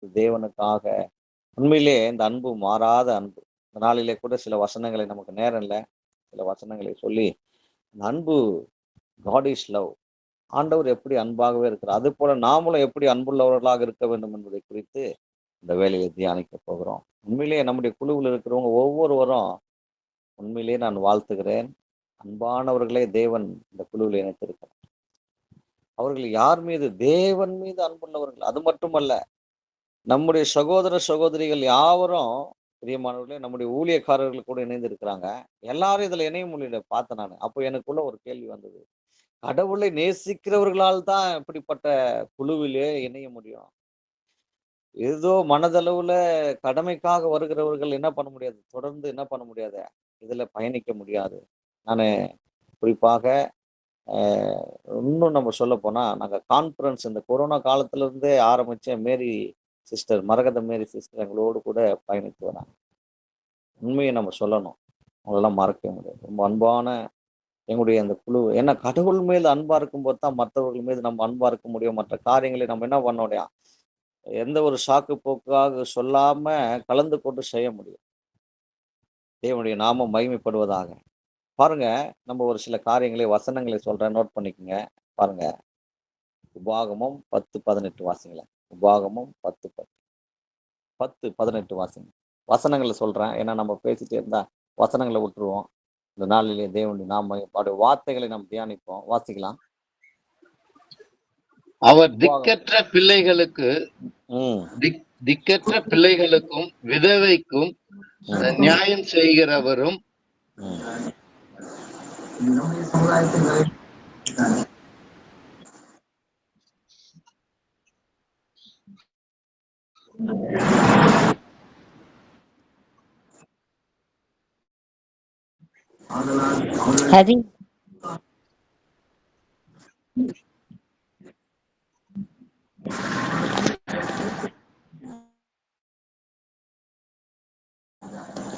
தேவனுக்காக உண்மையிலே இந்த அன்பு மாறாத அன்பு. இந்த நாளிலே கூட சில வசனங்களை நமக்கு நேரம் இல்ல. சில வசனங்களை சொல்லி, இந்த அன்பு காட் இஸ் லவ். ஆண்டவர் எப்படி அன்பாகவே இருக்கிறார். அதுபோல நாமளும் எப்படி அன்புள்ளவர்களாக இருக்க வேண்டும் என்பதை குறித்து இந்த வேலையை தியானிக்க போகிறோம். உண்மையிலேயே நம்முடைய குழுவில் இருக்கிறவங்க ஒவ்வொருவரும் உண்மையிலேயே நான் வாழ்த்துகிறேன். அன்பானவர்களே தேவன் இந்த குழுவில் இணைத்திருக்கிறார். அவர்கள் யார் மீது? தேவன் மீது அன்புள்ளவர்கள். அது மட்டுமல்ல, நம்முடைய சகோதர சகோதரிகள் யாவரும் பிரியமானவர்களே நம்முடைய ஊழியக்காரர்கள் கூட இணைந்து இருக்கிறாங்க. எல்லாரும் இதுல இணைய முடியல பார்த்தேன் நானு. அப்போ எனக்குள்ள ஒரு கேள்வி வந்தது. கடவுளை நேசிக்கிறவர்களால் தான் இப்படிப்பட்ட குழுவிலே இணைய முடியும். ஏதோ மனதளவுல கடமைக்காக வருகிறவர்கள் என்ன பண்ண முடியாது. தொடர்ந்து என்ன பண்ண முடியாது. இதுல பயணிக்க முடியாது. நானு குறிப்பாக அ இன்னும் நம்ம சொல்லப்போனா, நாங்க கான்ஃபரன்ஸ் இந்த கொரோனா காலத்துல இருந்தே ஆரம்பிச்ச மேரி சிஸ்டர், மரகத மேரி சிஸ்டர் எங்களோடு கூட பயணித்து வராங்க. உண்மைய நம்ம சொல்லணும். அவங்களலாம் மறக்கவே முடியாது. ரொம்ப அன்பான எங்களுடைய அந்த குழு. ஏன்னா கடவுள் மேல் அன்பா இருக்கும்போது தான் மற்றவர்கள் மீது நம்ம அன்பா இருக்க முடியும். மற்ற காரியங்களை நம்ம என்ன பண்ண முடியும்? எந்த ஒரு சாக்கு போக்காக சொல்லாம கலந்து கொண்டு செய்ய முடியும். தேவனுடைய நாமம் மகிமைப்படுவதாக. பாருங்க, நம்ம ஒரு சில காரியங்களை, வசனங்களை சொல்றேன். நோட் பண்ணிக்கங்க. பாருங்க. உபாகமம் 10:18 வாசிங்களேன். உபாகமம் 10:18 வாசிங்க. வசனங்கள சொல்றேன். ஏன்னா நம்ம பேசிட்டே இருந்தா வசனங்கள விட்டுருவோம். இந்த நாளிலே தேவனுடைய அவருடைய வார்த்தைகளை நாம் தியானிப்போம். வாசிக்கலாம். அவர் உபாகம் திக்கற்ற பிள்ளைகளுக்கும் விதவைக்கும் நியாயம் செய்கிறவரும் ஹரி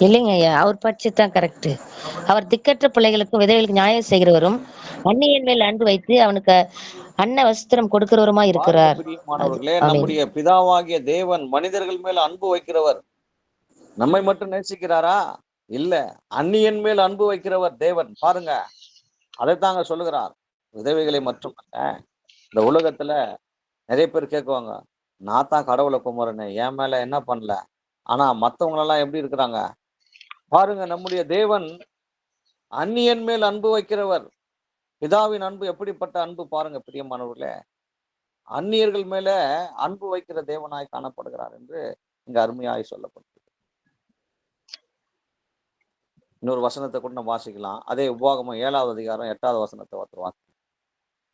இல்லைங்க ஐயா, அவர் படிச்சதுதான் கரெக்ட். அவர் திக்கற்ற பிள்ளைகளுக்கும் விதவைகளுக்கு நியாயம் செய்கிறவரும் அந்நியன் மேல் அன்பு வைத்து அவனுக்கு அன்ன வஸ்திரம் கொடுக்கிறவருமா பாருங்க இருக்கிறார். பிரியமானவர்களே, ஆமென். நம்முடைய பிதாவாகிய தேவன் மனிதர்கள் மேல் அன்பு வைக்கிறவர். நம்மை மட்டும் நேசிக்கிறாரா? இல்ல. அந்நியன் மேல் அன்பு வைக்கிறவர் தேவன். பாருங்க. அதைத்தாங்க சொல்லுகிறார். விதவைகளை மட்டுமல்ல, இந்த உலகத்துல நிறைய பேர் கேட்குவாங்க. நான் தான் கடவுளை கும்பிடுறேனே, என் மேல என்ன பண்ணல? ஆனா மத்தவங்க எல்லாம் எப்படி இருக்கிறாங்க? பாருங்க, நம்முடைய தேவன் அந்நியன் மேல் அன்பு வைக்கிறவர். பிதாவின் அன்பு எப்படிப்பட்ட அன்பு பாருங்க பிரியமானவர்களே. அந்நியர்கள் மேல அன்பு வைக்கிற தேவனாய் காணப்படுகிறார் என்று இங்க அருமையாய் சொல்லப்பட்டது. இன்னொரு வசனத்தை கூட நம்ம வாசிக்கலாம். அதே உபாகமம் 7வது அதிகாரம் 8வது வசனத்தை ஒருத்தர் வாசிக்கலாம்.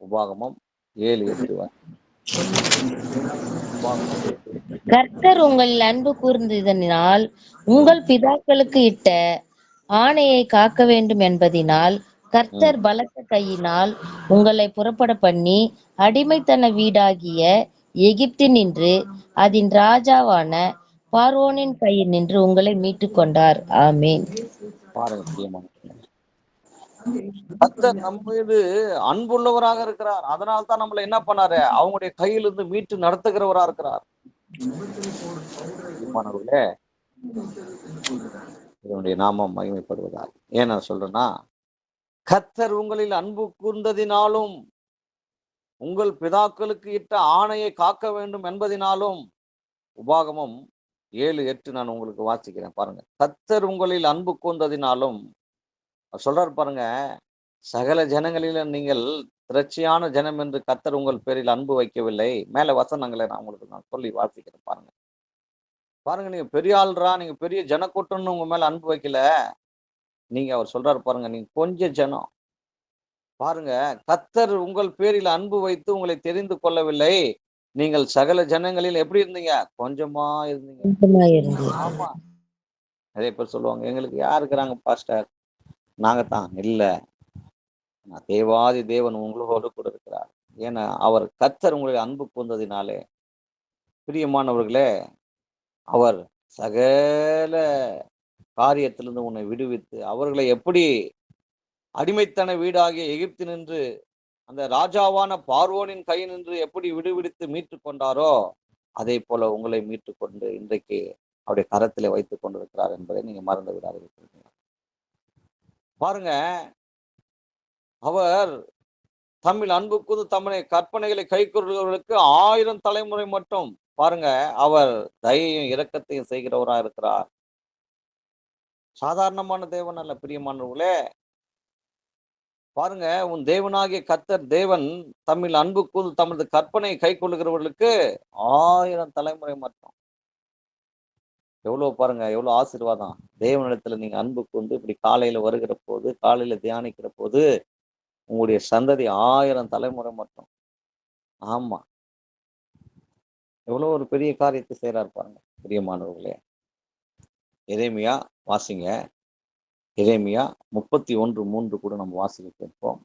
உபாகமம் 7:8. கர்த்தர் உங்களில் அன்பு கூர்ந்ததினால் உங்கள் பிதாக்களுக்கு இட்ட ஆணையை காக்க வேண்டும் என்பதினால் கர்த்தர் பலத்த கையினால் உங்களை புறப்பட பண்ணி அடிமைத்தன வீடாகிய எகிப்தினின்று அதன் ராஜாவான பார்வோனின் கையில் நின்று உங்களை மீட்டுக் கொண்டார். ஆமீன். பாருங்க பிரியமானவர்களே. கர்த்தர் நம்ம மீது அன்புள்ளவராக இருக்கிறார். அதனால தான் நம்மள என்ன பண்ணாரு? அவங்களுடைய கையிலிருந்து மீட்டு நடத்துகிறவரா இருக்கிறார். பிரியமானவர்களே, இதனுடைய நாமம் மகிமைப்படுவதால். ஏன் நான் சொல்றேன்னா, கர்த்தர் உங்களில் அன்பு கூர்ந்ததினாலும் உங்கள் பிதாக்களுக்கு இட்ட ஆணையை காக்க வேண்டும் என்பதினாலும். உபாகமம் 7:8 நான் உங்களுக்கு வாசிக்கிறேன் பாருங்க. கர்த்தர் உங்களில் அன்பு கூர்ந்ததினாலும் சொல்றாரு பாருங்க. சகல ஜனங்களிலும் நீங்கள் திரட்சியான ஜனம் என்று கர்த்தர் உங்கள் பேரில் அன்பு வைக்கவில்லை. மேல வசனங்களை நான் சொல்லி வாசிக்கிறேன் பாருங்க. பாருங்க, நீங்க பெரிய ஆள்ரா, நீங்க பெரிய ஜனக்கூட்டம்னு உங்க மேல அன்பு வைக்கல. நீங்க அவர் சொல்றாரு பாருங்க, நீங்க கொஞ்சம் ஜனம். பாருங்க, கர்த்தர் உங்கள் பேரில் அன்பு வைத்து உங்களை தெரிந்து கொள்ளவில்லை. நீங்கள் சகல ஜனங்களில் எப்படி இருந்தீங்க? கொஞ்சமா இருந்தீங்க. ஆமா. நிறைய பேர் சொல்லுவாங்க, எங்களுக்கு யார் இருக்கிறாங்க பாஸ்டர்? நாங்க தான். இல்ல, தேவாதி தேவன் உங்களோடு கூட இருக்கிறார். ஏன்னா அவர் கர்த்தர் உங்களை அன்பு கூர்ந்ததினாலே. பிரியமானவர்களே, அவர் சகல காரியத்திலிருந்து உன்னை விடுவித்து அவர்களை எப்படி அடிமைத்தன வீடாகிய எகிப்தினின்று அந்த ராஜாவான பார்வோனின் கையினின்று எப்படி விடுவித்து மீட்டு கொண்டாரோ அதே போல உங்களை மீட்டுக் கொண்டு இன்றைக்கு அவருடைய கரத்திலே வைத்துக் கொண்டிருக்கிறார் என்பதை நீங்க மறந்து விடாதீர்கள். பாருங்க, அவர் தம்மில் அன்பு கூர்ந்து தம்முடைய கற்பனைகளை கைக்கொள்கிறவர்களுக்கு 1000 தலைமுறை மட்டும் பாருங்க, அவர் தயையும் இரக்கத்தையும் செய்கிறவரா இருக்கிறார். சாதாரணமான தேவன் அல்ல பிரியமானவர்களே. பாருங்க, உன் தேவனாகிய கர்த்தர் தேவன் தம்மில் அன்பு கூர்ந்து தமது கற்பனையை கைக்கொள்ளுகிறவர்களுக்கு 1000 தலைமுறை மட்டும். எவ்வளவு பாருங்க, எவ்வளவு ஆசீர்வாதம். தேவனிடத்துல நீங்க அன்பு கூர்ந்து இப்படி காலையில வருகிற போது, காலையில தியானிக்கிற போது உங்களுடைய சந்ததி 1000 தலைமுறை மட்டும். ஆமா, எவ்வளவு ஒரு பெரிய காரியத்தை செய்யறாரு பாருங்க பிரியமானவர்களே. எரேமியா வாசிங்க. எரேமியா 31:3 கூட நம்ம வாசிக்க கேட்போம்.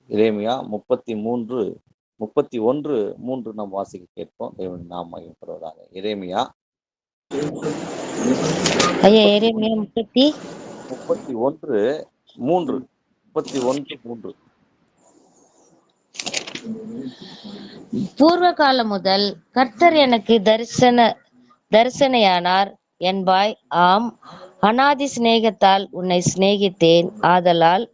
எரேமியா 31:3 நம்ம வாசிக்க கேட்போம். தேவன் நாம் மகிமைப்படுவதாக. எரேமியா ஐயா எரேமியா 31:3 பூர்வ காலம் முதல் கர்த்தர் எனக்கு தரிசனையானார் என்பாய். ஆம், அநாதி சிநேகத்தால் உன்னை சிநேகித்தேன், ஆதலால்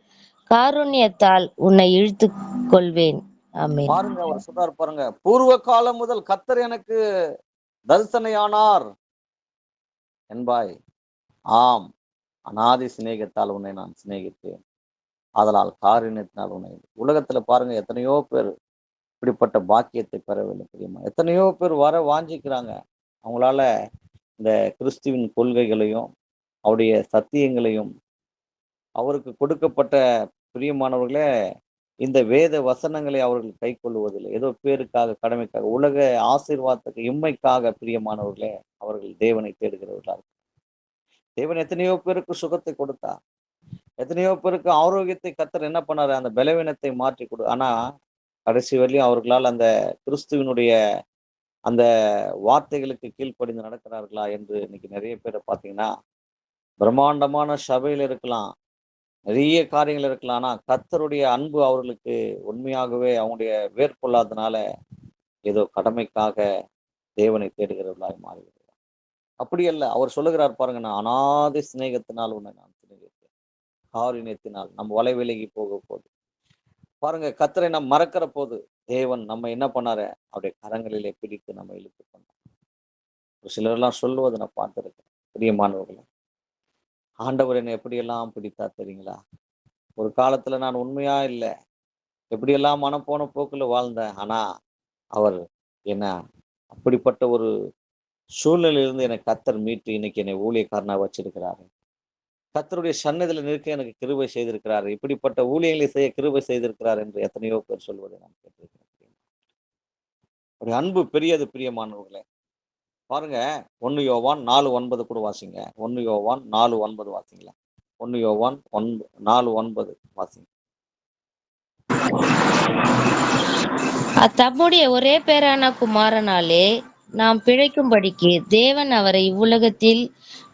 காருண்யத்தால் உன்னை இழுத்துக் கொள்வேன். ஆமென். பாருங்க, அவர் சொல்றாரு பாருங்க, பூர்வ காலம் முதல் கர்த்தர் எனக்கு தரிசனையானார் என்பாய். ஆம், அநாதி சிநேகத்தால் உன்னை நான் சிநேகித்தேன், அதனால் காருண்யத்தினால் உன்னை. உலகத்துல பாருங்க, எத்தனையோ பேர் இப்படிப்பட்ட பாக்கியத்தை பெறவில்லை தெரியுமா? எத்தனையோ பேர் வர வாஞ்சிக்கிறாங்க. அவங்களால இந்த கிறிஸ்துவின் கொள்கைகளையும் அவருடைய சத்தியங்களையும் அவருக்கு கொடுக்கப்பட்ட பிரியமானவர்களே இந்த வேத வசனங்களை அவர்கள் கை கொள்ளுவதில்லை. ஏதோ பேருக்காக, கடமைக்காக, உலக ஆசீர்வாதத்துக்கு, இம்மைக்காக பிரியமானவர்களே அவர்கள் தேவனை தேடுகிறவர்களாக. தேவன் எத்தனையோ பேருக்கு சுகத்தை கொடுத்தார், எத்தனையோ பேருக்கு ஆரோக்கியத்தை கர்த்தர் என்ன பண்ணாரு, அந்த பலவீனத்தை மாற்றி கொடு. ஆனா கடைசி வரையும் அவர்களால் அந்த கிறிஸ்துவனுடைய அந்த வார்த்தைகளுக்கு கீழ்ப்படிந்து நடக்கிறார்களா என்று இன்னைக்கு நிறைய பேரை பார்த்தீங்கன்னா, பிரம்மாண்டமான சபையில் இருக்கலாம், நிறைய காரியங்கள் இருக்கலாம், ஆனா கர்த்தருடைய அன்பு அவர்களுக்கு உண்மையாகவே அவங்களுடைய வேர்கொள்ளாதனால ஏதோ கடமைக்காக தேவனை தேடுகிறவர்களாய் மாறுகிறது. அப்படி அல்ல, அவர் சொல்லுகிறார் பாருங்க, நான் அநாதி சிநேகத்தினால் உன்னை நான் சிநேகித்தேன், காருண்யத்தினால். நம்ம வலை விலகி போக போது பாருங்க, கர்த்தரை நம்ம மறக்கிற போது தேவன் நம்ம என்ன பண்ணாரு, அவருடைய கரங்களிலே பிடித்து நம்ம இழுத்து கொண்டார். ஒரு சிலரெல்லாம் சொல்லுவதை நான் பார்த்திருக்கேன் பிரியமானவர்களே. ஆண்டவர் என்னை எப்படியெல்லாம் பிடித்தார் தெரியுங்களா? ஒரு காலத்துல நான் உண்மையா இல்லை, எப்படியெல்லாம் மனம் போன போக்குல வாழ்ந்தேன். ஆனா அவர் என்ன அப்படிப்பட்ட ஒரு சூழ்நிலையிலிருந்து என்னை கர்த்தர் மீட்டு இன்னைக்கு என்னை ஊழியக்காரனா வச்சிருக்கிறாரு. கர்த்தருடைய சன்னதியில நிற்க எனக்கு கிருபை செய்திருக்கிறார், இப்படிப்பட்ட ஊழியங்களை செய்ய கிருபை செய்திருக்கிறார் என்று எத்தனையோ பேர் சொல்வதை நான் கேட்டிருக்கிறேன். ஒரு அன்பு பெரியது பிரியமானவர்களே. பாருங்க, 1 யோவான் 4:9 கூட வாசிங்க. 1 யோவான் 4:9 வாசிங்களா? 1 யோவான் 4:9 வாசிங்க. தம்முடைய ஒரே பேரான குமாரனாலே நாம் பிழைக்கும்படிக்கு தேவன் அவரை இவ்வுலகத்தில்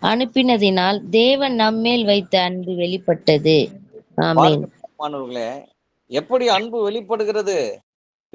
அனுப்பினதினால் தேவன் நம்மேல் வைத்த அன்பு வெளிப்பட்டது. ஆமென். பாருங்க பிரியமானவர்களே, எப்படி அன்பு வெளிப்படுகிறது?